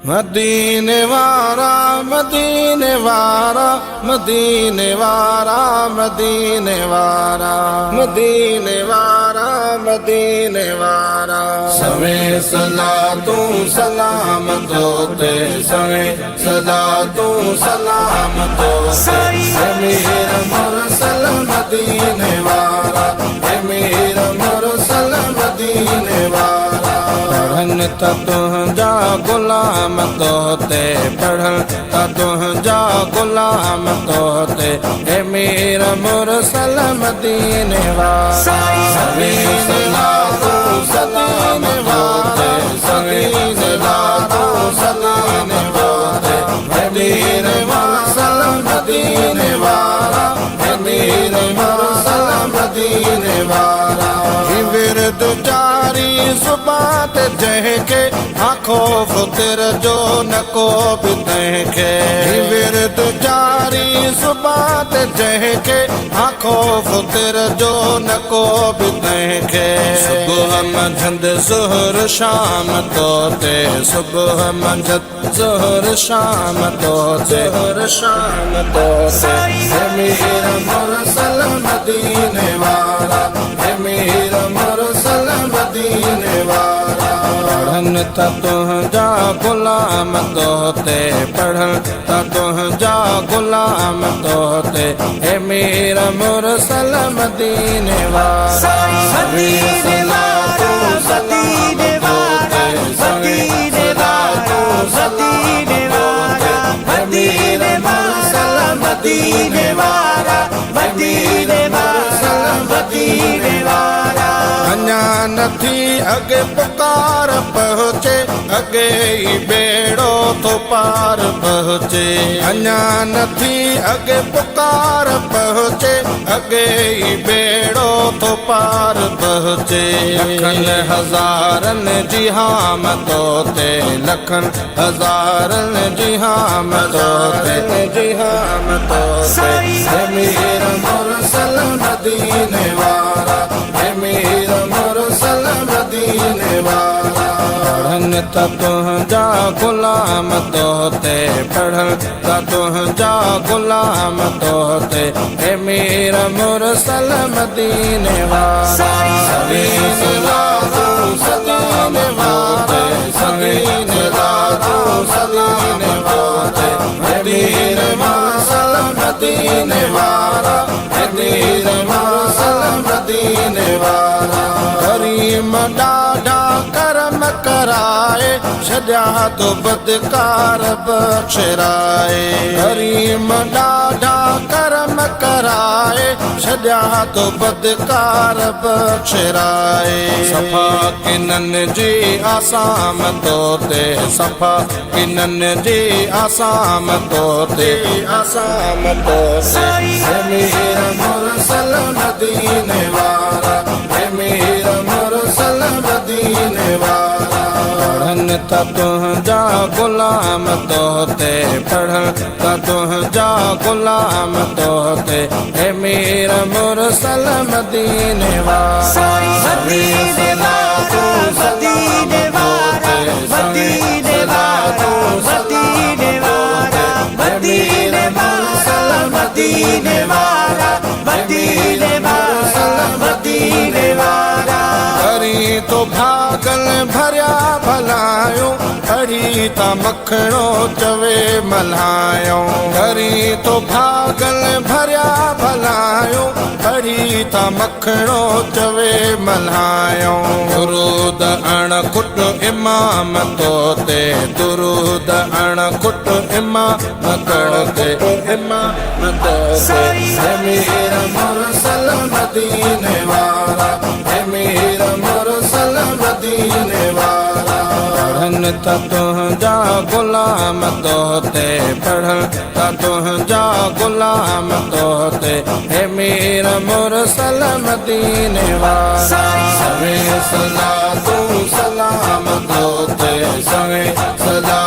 मदीने वारा मदीने वारा मदीने वारा मदीने वारा मदीने वारा मदीने वारा सवे सला तू सलाम तोते सवे सला तू सलाम तोते मेरा मुरसल मदीने वारा मेरा मुरसल मदीने वारा पढ़न त तुझा गुलाम तोते पढ़न त तुझा गुलाम तोते हे मेरा मुरसल मदीने वाला सभी सला तू सलाम तोते सभी सला तू सलाम तोते हे मेरा मुरसल मदीने वाला हे मेरा मुरसल मदीने वाला विरद जारी सुबात जहके आँखों फुतर जो न को भी तहके विरद जारी सुबात जहके आँखों फुतर जो न को भी तहके सुबह मंझंद ज़ोहर शाम तोते सुबह मंझंद ज़ोहर शाम तोते ज़ोहर शाम तोते हे मेरा मुरसल मदीने वाला हे मेरा मुरसल मदीने वाला पढ़न त तुझा गुलाम तोते पढ़न त तुझा गुलाम तोते हे मेरा मुरसल मदीने वाला सभी सला तू मदीने वाला मदीने वाला मदीने वाला मदीने मुरसल मदीने वाला मदीने वाला मदीने वाला अन्या नथी अगे पुकार पहुँचे अगे ही बेड़ो तो पार पहुँचे अन्या नथी अगे पुकार पहुँचे अगे ही बेड़ो तो पार पहुँचे लखन हजारन जी हाम तोते लखन हजारन जी हाम तोते जी हाम तोते हे मेरा मुरसल मदीने वाला हे मेरा मुरसल मदीने वाला पढ़न त तुझा गुलाम तोते पढ़न त तुझा गुलाम तोते हे मेरा मुरसल मदीने वाला सभी सला तू सलाम वाते सभी सला तू सलाम वाते हे मेरा मुरसल मदीने वाला हे मेरा मुरसल मदीने वाला करीम डाढ़ा करम कराए छॾिया तो बदकार बख़्शराए करीम डाढ़ा करम कराए छॾिया तो बदकार बख़्शराए सफ़ा किनन जी आसाम तोते सफ़ा किनन जी आसाम तोते आसाम तोते हे मेरा मुरसल मदीने वाला हे मेरा मुरसल मदीने वाला पढ़न त तुझा गुलाम तोते पढ़न त तुझा गुलाम तोते हे मेरा मुरसल मदीने वाला सभी सला तू मदीने वाला मदीने वाला मदीने वाला मदीने मुरसल मदीने वाला मदीने मुरसल मदीने वाला करी तो भागल भरिया भलायो अड़ी ता मखणो चवे मल्हायो करी तो भागल भरिया भलायो अड़ी ता मखणो चवे मल्हायो दुरूद अण कुट इमाम तोते दुरूद अण कुट इमाम तोते इमाम तोते हे मेरा मुरसल मदीने वाला हे मेरा मुरसल मदीने वाला पढ़न त तुझा गुलाम तोते पढ़न त तुझा गुलाम तोते हे मेरा मुरसल मदीने वाला सवे सला तू सलाम तोते सवे सला